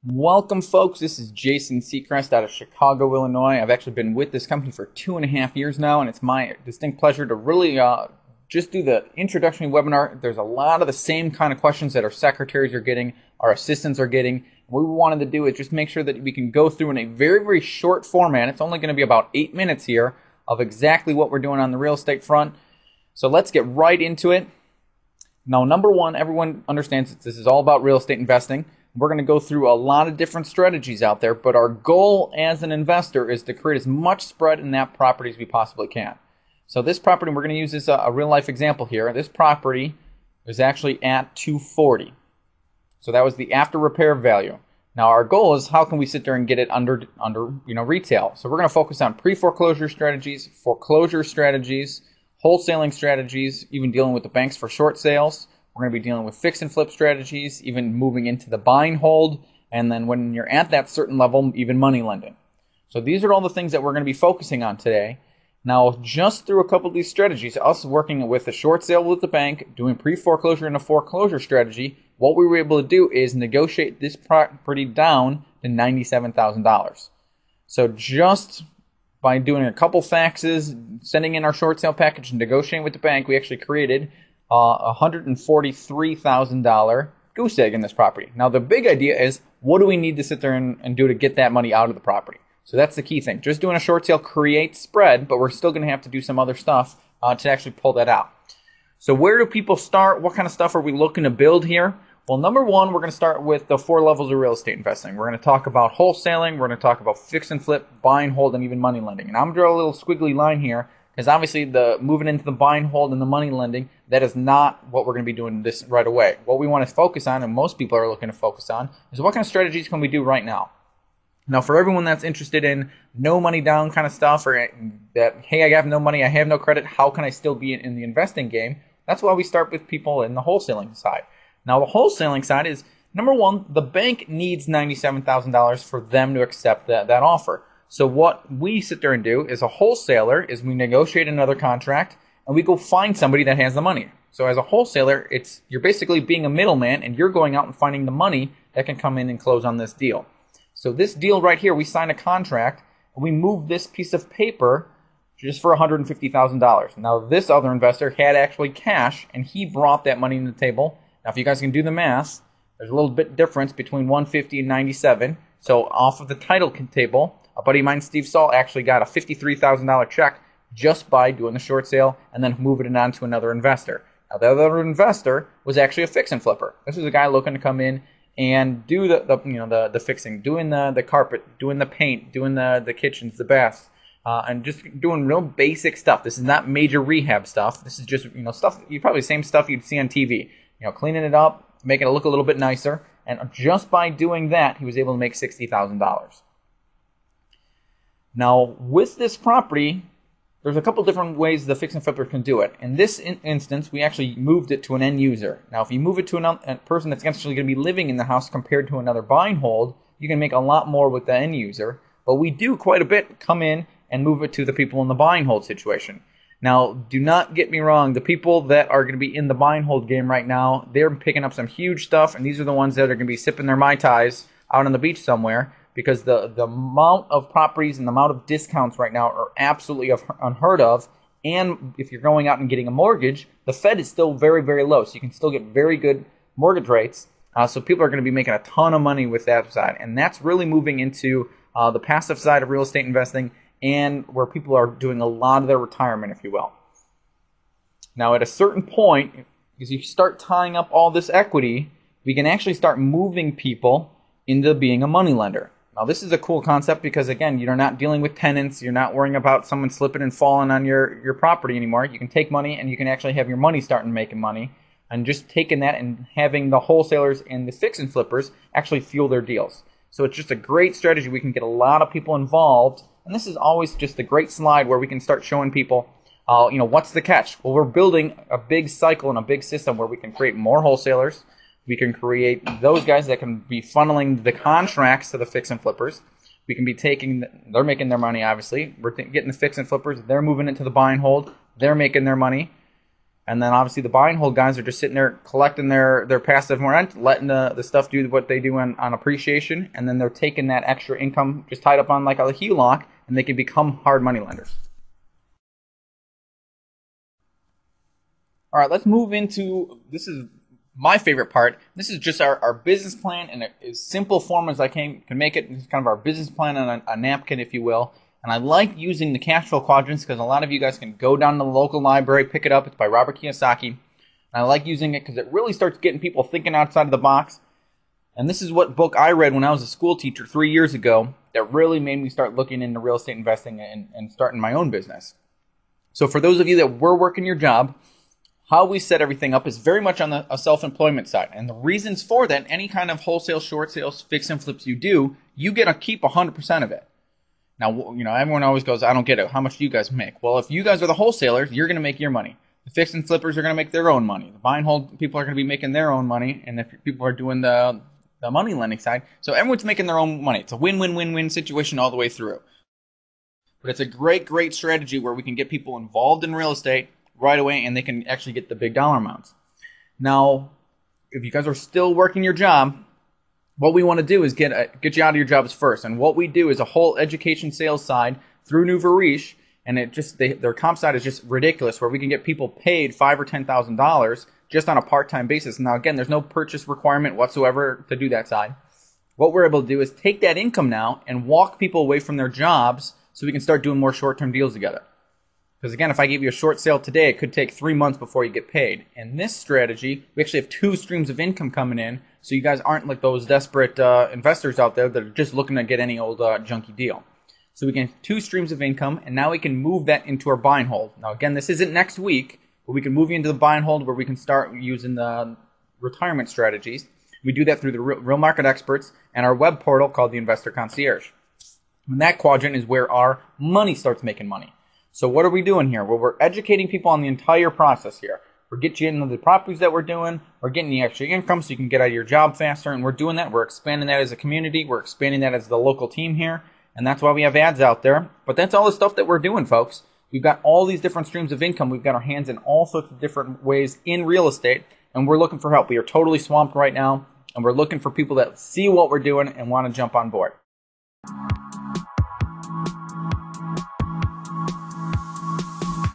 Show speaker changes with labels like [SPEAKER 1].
[SPEAKER 1] Welcome, folks. This is Jason Seacrest out of Chicago, Illinois. I've actually been with this company for 2.5 years now, and it's my distinct pleasure to really just do the introductory webinar. There's a lot of the same kind of questions that our secretaries are getting, our assistants are getting. What we wanted to do is just make sure that we can go through in a very, very short format. It's only going to be about 8 minutes here of exactly what we're doing on the real estate front. So let's get right into it. Now, number one, everyone understands that this is all about real estate investing. We're going to go through a lot of different strategies out there, but our goal as an investor is to create as much spread in that property as we possibly can. So this property, we're going to use this a real life example here. This property is actually at $240. So that was the after repair value. Now our goal is how can we sit there and get it under retail. So we're going to focus on pre-foreclosure strategies, foreclosure strategies, wholesaling strategies, even dealing with the banks for short sales. We're going to be dealing with fix and flip strategies, even moving into the buy and hold, and then when you're at that certain level, even money lending. So these are all the things that we're going to be focusing on today. Now, just through a couple of these strategies, us working with a short sale with the bank, doing pre-foreclosure and a foreclosure strategy, what we were able to do is negotiate this property down to $97,000. So just by doing a couple faxes, sending in our short sale package, and negotiating with the bank, we actually created a $143,000 goose egg in this property. Now the big idea is, what do we need to sit there and do to get that money out of the property? So that's the key thing. Just doing a short sale creates spread, but we're still going to have to do some other stuff to actually pull that out. So where do people start? What kind of stuff are we looking to build here? Well, number one, we're going to start with the 4 levels of real estate investing. We're going to talk about wholesaling, we're going to talk about fix and flip, buy and hold, and even money lending. And I'm going to draw a little squiggly line here, because obviously the moving into the buy and hold and the money lending, that is not what we're going to be doing this right away. What we want to focus on, and most people are looking to focus on, is what kind of strategies can we do right now. Now, for everyone that's interested in no money down kind of stuff, or that, hey, I have no money, I have no credit, how can I still be in the investing game? That's why we start with people in the wholesaling side. Now, the wholesaling side is, number one, the bank needs $97,000 for them to accept that offer. So what we sit there and do as a wholesaler is we negotiate another contract and we go find somebody that has the money. So as a wholesaler, you're basically being a middleman, and you're going out and finding the money that can come in and close on this deal. So this deal right here, we sign a contract and we move this piece of paper just for $150,000. Now this other investor had actually cash, and he brought that money to the table. Now if you guys can do the math, there's a little bit difference between 150 and 97. So off of the title table, a buddy of mine, Steve Saul, actually got a $53,000 check just by doing the short sale and then moving it on to another investor. Now, the other investor was actually a fix and flipper. This was a guy looking to come in and do the fixing, doing the carpet, doing the paint, doing the kitchens, the baths, and just doing real basic stuff. This is not major rehab stuff. This is just stuff, probably the same stuff you'd see on TV. Cleaning it up, making it look a little bit nicer. And just by doing that, he was able to make $60,000. Now, with this property, there's a couple different ways the fix and flipper can do it. In this instance, we actually moved it to an end user. Now, if you move it to a person that's actually going to be living in the house compared to another buy and hold, you can make a lot more with the end user. But we do quite a bit come in and move it to the people in the buy and hold situation. Now, do not get me wrong. The people that are going to be in the buy and hold game right now, they're picking up some huge stuff, and these are the ones that are going to be sipping their Mai Tais out on the beach somewhere, because the amount of properties and the amount of discounts right now are absolutely unheard of. And if you're going out and getting a mortgage, the Fed is still very, very low. So you can still get very good mortgage rates. So people are going to be making a ton of money with that side. And that's really moving into the passive side of real estate investing, and where people are doing a lot of their retirement, if you will. Now, at a certain point, as you start tying up all this equity, we can actually start moving people into being a money lender. Now, this is a cool concept because, again, you're not dealing with tenants. You're not worrying about someone slipping and falling on your property anymore. You can take money, and you can actually have your money starting making money, and just taking that and having the wholesalers and the fix and flippers actually fuel their deals. So it's just a great strategy. We can get a lot of people involved, and this is always just a great slide where we can start showing people, what's the catch? Well, we're building a big cycle and a big system where we can create more wholesalers. We can create those guys that can be funneling the contracts to the fix and flippers. We can be they're making their money, obviously. We're getting the fix and flippers. They're moving into the buy and hold. They're making their money. And then obviously the buy and hold guys are just sitting there collecting their passive rent, letting the stuff do what they do on appreciation, and then they're taking that extra income just tied up on like a HELOC, and they can become hard money lenders. All right, let's move into, this is my favorite part. This is just our business plan in as simple form as I can make it. This is kind of our business plan on a napkin, if you will. And I like using the cash flow quadrants because a lot of you guys can go down to the local library, pick it up. It's by Robert Kiyosaki. And I like using it because it really starts getting people thinking outside of the box. And this is what book I read when I was a school teacher 3 years ago that really made me start looking into real estate investing and starting my own business. So for those of you that were working your job, how we set everything up is very much on a self-employment side. And the reasons for that, any kind of wholesale, short sales, fix and flips you do, you get to keep 100% of it. Now, everyone always goes, I don't get it. How much do you guys make? Well, if you guys are the wholesalers, you're going to make your money. The fix and flippers are going to make their own money. The buy and hold people are going to be making their own money. And if people are doing the money lending side, so everyone's making their own money. It's a win-win-win-win situation all the way through. But it's a great, great strategy where we can get people involved in real estate right away and they can actually get the big dollar amounts. Now, if you guys are still working your job, what we want to do is get you out of your jobs first. And what we do is a whole education sales side through New Varish, and their comp side is just ridiculous, where we can get people paid $5,000 or $10,000 just on a part-time basis. Now, again, there's no purchase requirement whatsoever to do that side. What we're able to do is take that income now and walk people away from their jobs so we can start doing more short-term deals together. Because again, if I give you a short sale today, it could take 3 months before you get paid. In this strategy, we actually have 2 streams of income coming in, so you guys aren't like those desperate investors out there that are just looking to get any old junky deal. So we can have 2 streams of income, and now we can move that into our buy and hold. Now again, this isn't next week, but we can move you into the buy and hold where we can start using the retirement strategies. We do that through the real market experts and our web portal called the Investor Concierge. And that quadrant is where our money starts making money. So what are we doing here? Well, we're educating people on the entire process here. We're getting you into the properties that we're doing. We're getting the extra income so you can get out of your job faster. And we're doing that. We're expanding that as a community. We're expanding that as the local team here. And that's why we have ads out there. But that's all the stuff that we're doing, folks. We've got all these different streams of income. We've got our hands in all sorts of different ways in real estate. And we're looking for help. We are totally swamped right now. And we're looking for people that see what we're doing and want to jump on board.